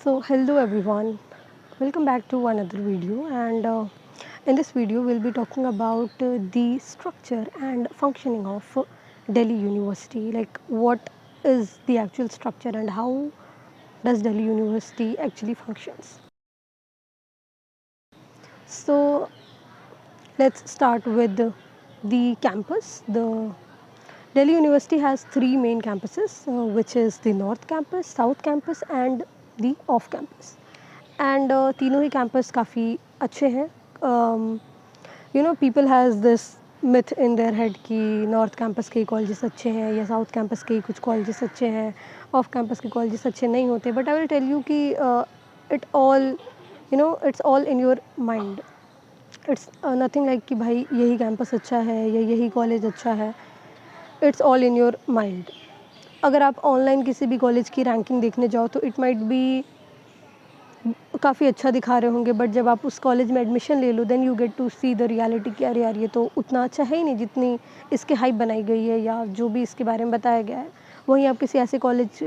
Hello everyone, welcome back to another video. And in this video, we'll be talking about the structure and functioning of Delhi University. Like, what is the actual structure and how does Delhi University actually functions? So, let's start with the campus. The Delhi University has three main campuses, which is the North Campus, South Campus, and the Off Campus. And तीनों ही campus काफ़ी अच्छे हैं. People has this myth in their head कि north campus के colleges अच्छे हैं या south campus के कुछ कॉलेजेस अच्छे हैं, ऑफ कैंपस के कॉलेजेस अच्छे नहीं होते. But I will tell you कि it's all in your mind. It's nothing like कि भाई यही कैंपस अच्छा है या यही कॉलेज अच्छा है. It's all in your mind. अगर आप ऑनलाइन किसी भी कॉलेज की रैंकिंग देखने जाओ तो इट माइट बी काफ़ी अच्छा दिखा रहे होंगे, बट जब आप उस कॉलेज में एडमिशन ले लो then you get to see the reality कि अरे यार ये तो उतना अच्छा है ही नहीं जितनी इसके हाइप बनाई गई है या जो भी इसके बारे में बताया गया है. वहीं आप किसी ऐसे कॉलेज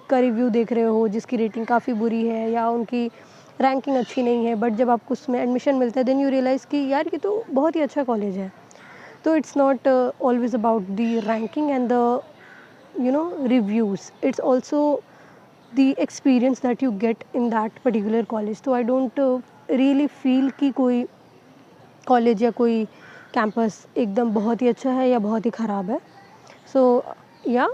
का रिव्यू देख रहे हो जिसकी रेटिंग काफ़ी बुरी है या उनकी रैंकिंग अच्छी नहीं है, बट जब आपको उसमें एडमिशन मिलता है देन यू रियलाइज़ कि यार ये तो बहुत ही अच्छा कॉलेज है. तो it's not always about the ranking and the reviews. It's also the experience that you get in that particular college. So I don't really feel कि कोई कॉलेज या कोई कैंपस एकदम बहुत ही अच्छा है या बहुत ही ख़राब है. सो या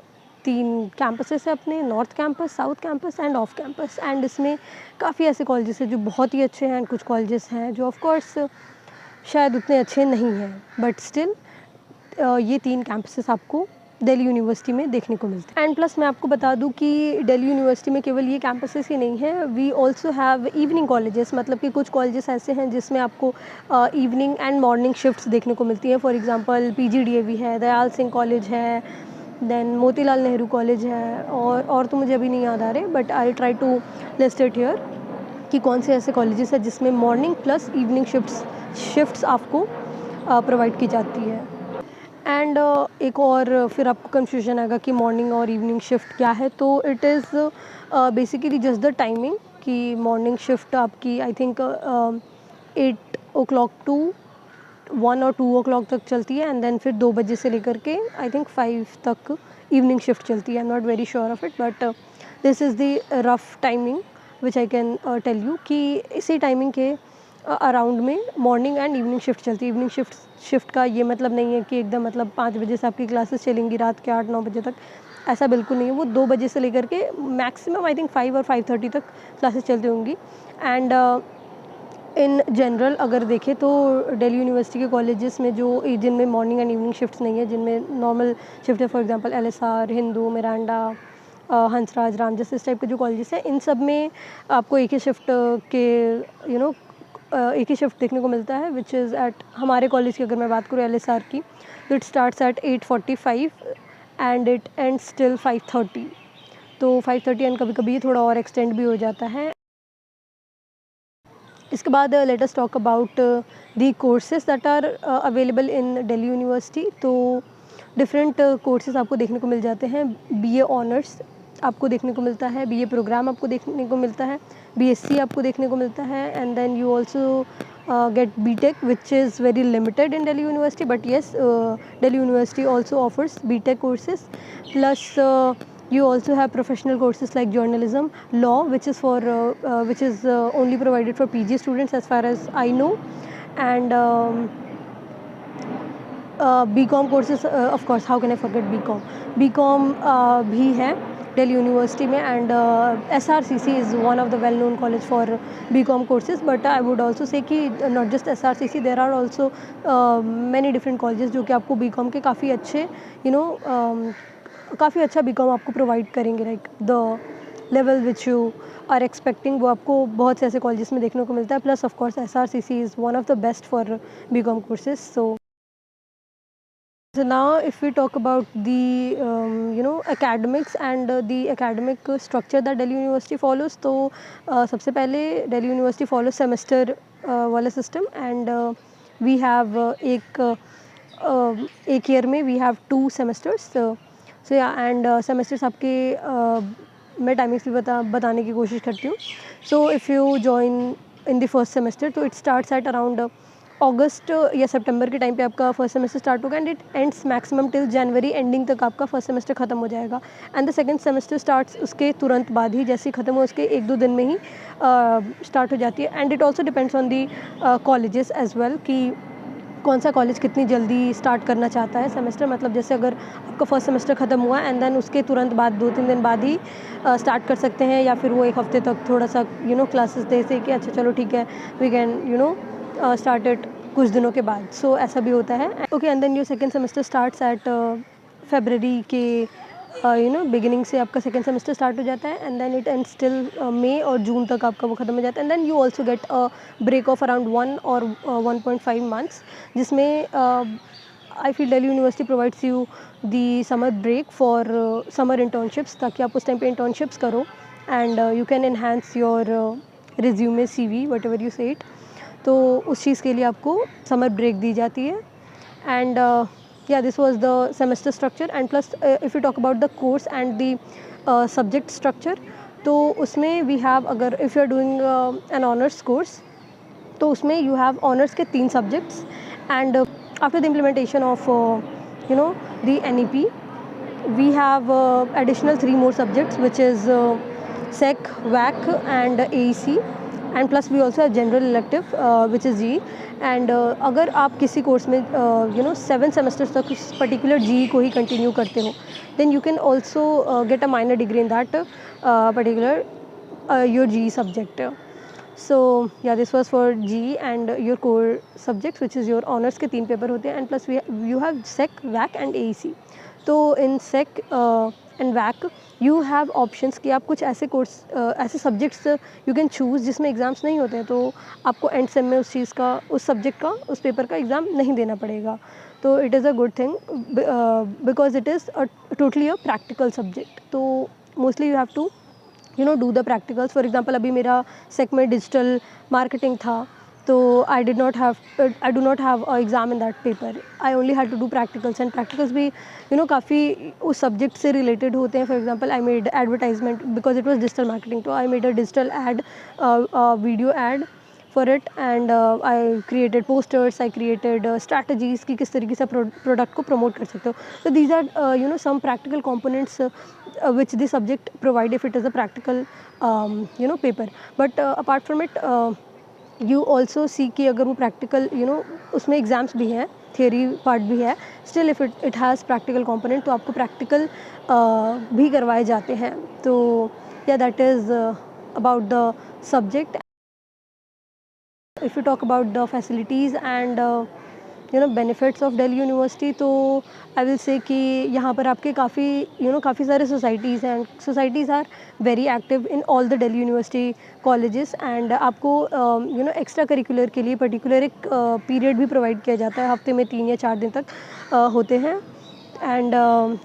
तीन कैंपसेस है अपने, north campus, south campus end off campus. And इसमें काफ़ी ऐसे कॉलेजेस हैं जो बहुत ही अच्छे हैं एंड कुछ कॉलेजेस हैं जो ऑफ कोर्स शायद उतने अच्छे नहीं हैं, बट स्टिल ये तीन कैंपसेस आपको दिल्ली यूनिवर्सिटी में देखने को मिलते हैं. एंड प्लस मैं आपको बता दूं कि दिल्ली यूनिवर्सिटी में केवल ये कैंपसेस ही नहीं है, we also have evening colleges. मतलब कि कुछ कॉलेजेस ऐसे हैं जिसमें आपको इवनिंग एंड मॉर्निंग शिफ्ट्स देखने को मिलती हैं. फॉर एग्जांपल PGDAV है, दयाल सिंह कॉलेज है, देन मोतीलाल नेहरू कॉलेज है, और तो मुझे अभी नहीं याद आ रहे, but I try to list it here कि कौन से ऐसे कॉलेजेस हैं जिसमें मॉर्निंग प्लस इवनिंग शिफ्ट्स आपको प्रोवाइड की जाती है. एंड एक और फिर आपको कन्फ्यूजन आएगा कि मॉर्निंग और इवनिंग शिफ्ट क्या है. तो it is basically just the timing कि मॉर्निंग शिफ्ट आपकी आई थिंक 8 o'clock टू 1 और 2 o'clock तक चलती है, एंड देन फिर 2 बजे से लेकर के आई थिंक 5 तक इवनिंग शिफ्ट चलती है. I am not very sure of it, but this is the rough timing which I can tell you कि इसी टाइमिंग के अराउंड में मॉर्निंग एंड इवनिंग शिफ्ट चलती है. इवनिंग शिफ्ट का ये मतलब नहीं है कि एकदम मतलब 5 बजे से आपकी क्लासेस चलेंगी रात के 8-9 बजे तक. ऐसा बिल्कुल नहीं है. वो 2 बजे से लेकर के मैक्सिमम आई थिंक 5 और 5:30 तक क्लासेस चलती होंगी. एंड इन जनरल अगर देखें तो दिल्ली यूनिवर्सिटी के कॉलेजेस में जो जिनमें मॉर्निंग एंड इवनिंग शिफ्ट्स नहीं है, जिनमें नॉर्मल शिफ्ट है, for example LSR, Hindu, Miranda, Hansraj, Ramjas, इस टाइप के जो कॉलेजेस हैं, इन सब में आपको एक ही शिफ्ट के एक ही शिफ्ट देखने को मिलता है, विच इज़ एट हमारे कॉलेज की अगर मैं बात करूँ LSR की, तो it starts at 8:45 and it ends till 5:30. तो 5:30 एंड कभी कभी थोड़ा और एक्सटेंड भी हो जाता है. इसके बाद let us talk about the courses that are available in Delhi University. तो डिफरेंट कोर्सेज आपको देखने को मिल जाते हैं. BA ऑनर्स आपको देखने को मिलता है, BA प्रोग्राम आपको देखने को मिलता है, BSc आपको देखने को मिलता है, and then you also get BTech, which is very limited in Delhi University, but yes, Delhi University also offers BTech courses. Plus you also have professional courses like journalism, law, which is only provided for PG students as far as I know, and BCom courses, of course, how can I forget BCom भी है Delhi university में. And SRCC is one of the well known college for BCom courses. But I would also say कि not just SRCC, there are also many different colleges जो कि आपको BCom के काफ़ी अच्छे काफ़ी अच्छा BCom आपको प्रोवाइड करेंगे. Like the level which you are expecting वो आपको बहुत से ऐसे कॉलेजेस में देखने को मिलता है. Plus of course SRCC is one of the best for BCom courses. So now if we talk about the academics and the academic structure that Delhi University follows, तो सबसे पहले Delhi University follows semester वाला system, and we have एक year में we have 2 semesters. So yeah, and semesters आपके मैं timings भी बताने की कोशिश करती हूँ. So if you join in the first semester तो इट स्टार्ट्स एट अराउंड अगस्त या सितंबर के टाइम पे आपका फर्स्ट सेमेस्टर स्टार्ट होगा and it ends maximum till January ending तक आपका फर्स्ट सेमेस्टर ख़त्म हो जाएगा. And the second semester starts उसके तुरंत बाद ही, जैसे ही ख़त्म हो उसके 1-2 दिन में ही स्टार्ट हो जाती है. And it also depends on the colleges as well कि कौन सा कॉलेज कितनी जल्दी स्टार्ट करना चाहता है सेमेस्टर. मतलब जैसे अगर आपका फर्स्ट सेमेस्टर ख़त्म हुआ एंड देन उसके तुरंत बाद 2-3 दिन बाद ही स्टार्ट कर सकते हैं, या फिर वो 1 हफ्ते तक थोड़ा सा क्लासेस दे से कि अच्छा चलो ठीक है वी कैन स्टार्ट इट कुछ दिनों के बाद. सो ऐसा भी होता है. Okay, and then your second semester starts at फरवरी के बिगिनिंग से आपका सेकंड सेमेस्टर स्टार्ट हो जाता है and then it ends till मई और जून तक आपका वो ख़त्म हो जाता है. And then you also get a break of around 1 और 1.5 मंथ्स, जिसमें I feel Delhi university provides you the summer break for summer internships, ताकि आप उस टाइम पे इंटर्नशिप्स करो and you can enhance your resume CV whatever you say it. तो उस चीज़ के लिए आपको समर ब्रेक दी जाती है. And yeah, this was the semester structure. And plus if you talk about the course and the subject structure, तो उसमें we have, अगर if you are doing an honors course, तो उसमें you have honors के 3 subjects. And after the implementation of the NEP, we have additional 3 more subjects, which is SEC, WAC and AEC. And plus we also have general elective which is G. एंड अगर आप किसी course में 7 semesters तक उस particular जी को ही continue करते हो, then you can also get a minor degree in that particular your GE subject. So yeah this was for GE and your core subjects which is your honours के 3 paper होते हैं. And plus you have SEC, VAC and AEC. तो in SEC and VAC you have options कि आप कुछ ऐसे course ऐसे subjects you can choose जिसमें एग्ज़ाम्स नहीं होते हैं, तो आपको एंड सेम में उस चीज़ का, उस सब्जेक्ट का, उस पेपर का एग्ज़ाम नहीं देना पड़ेगा. तो it is a good thing because it is totally a practical subject. तो mostly you have to do the practicals. For example अभी मेरा सेक में डिजिटल मार्केटिंग था, तो I do not have a exam in that paper. I only had to do practicals, and practicals भी काफ़ी उस subject से रिलेटेड होते हैं. For example I made advertisement because it was digital marketing, तो I made a digital ad, video ad for it. And I created posters, I created strategies कि किस तरीके से प्रोडक्ट को प्रमोट कर सकते हो. तो these are some practical components which the subject provide if it is a practical paper. But apart from it, you also see कि अगर वो practical उसमें exams भी हैं, theory part भी है, still if it has practical component, तो आपको practical भी करवाए जाते हैं. तो yeah, that is about the subject. If you talk about the facilities and benefits of Delhi University, तो आई विल से कि यहाँ पर आपके काफ़ी सारे सोसाइटीज़ हैं. Societies are very active in all the Delhi University colleges. एंड आपको एक्स्ट्रा करिकुलर के लिए पर्टिकुलर एक पीरियड भी प्रोवाइड किया जाता है, हफ्ते में 3 या 4 दिन तक होते हैं. एंड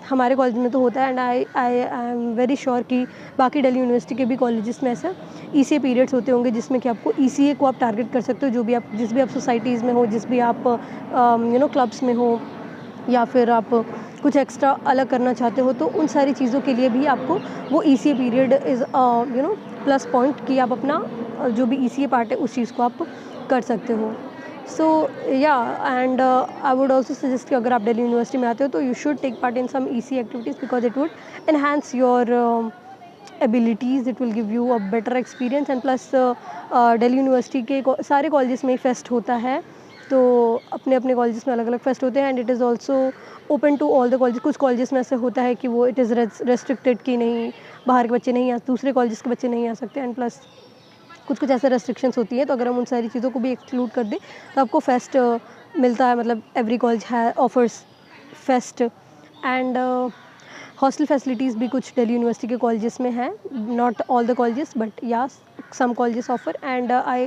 हमारे कॉलेज में तो होता है. And I am very sure कि बाकी दिल्ली यूनिवर्सिटी के भी कॉलेजेस में ऐसा ECA पीरियड्स होते होंगे, जिसमें कि आपको ECA को आप टारगेट कर सकते हो, जिस भी आप सोसाइटीज़ में हो, जिस भी आप क्लब्स में हो, या फिर आप कुछ एक्स्ट्रा अलग करना चाहते हो, तो उन सारी चीज़ों के लिए भी आपको वो ECA period is plus point कि आप अपना जो भी ECA पार्ट है उस चीज़ को आप कर सकते हो. So yeah, and I would also suggest कि अगर आप दिल्ली यूनिवर्सिटी में आते हो तो you should take part in some ECA activities because it would enhance your abilities, it will give you a better experience. And plus Delhi university के सारे colleges में फेस्ट होता है, तो अपने अपने कॉलेजेस में अलग अलग फेस्ट होते हैं. And it is also open to all the colleges. कुछ कॉलेजेस में ऐसे होता है कि वो इट इज़ रेस्ट्रिक्टेड कि नहीं, बाहर के बच्चे नहीं दूसरे कॉलेजेस के बच्चे नहीं आ सकते. एंड प्लस कुछ ऐसे रेस्ट्रिक्शंस होती है, तो अगर हम उन सारी चीज़ों को भी एक्सक्लूड कर दें तो आपको फेस्ट मिलता है. मतलब एवरी कॉलेज है offers fest. And hostel facilities भी कुछ दिल्ली यूनिवर्सिटी के कॉलेजेस में है, not all the colleges but yeah some colleges offer. And I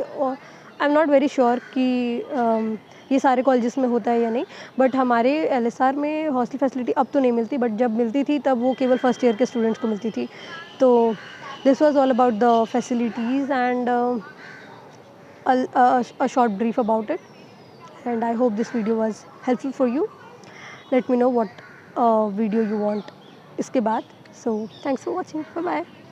am not very sure कि ये सारे कॉलेजेस में होता है या नहीं, बट हमारे LSR में हॉस्टल फैसिलिटी अब तो नहीं मिलती, बट जब मिलती थी तब वो केवल फर्स्ट ईयर के स्टूडेंट्स को मिलती थी. तो this was all about the facilities and a short brief about it. And I hope this video was helpful for you. Let me know what video you want इसके बाद. So thanks for watching. Bye bye.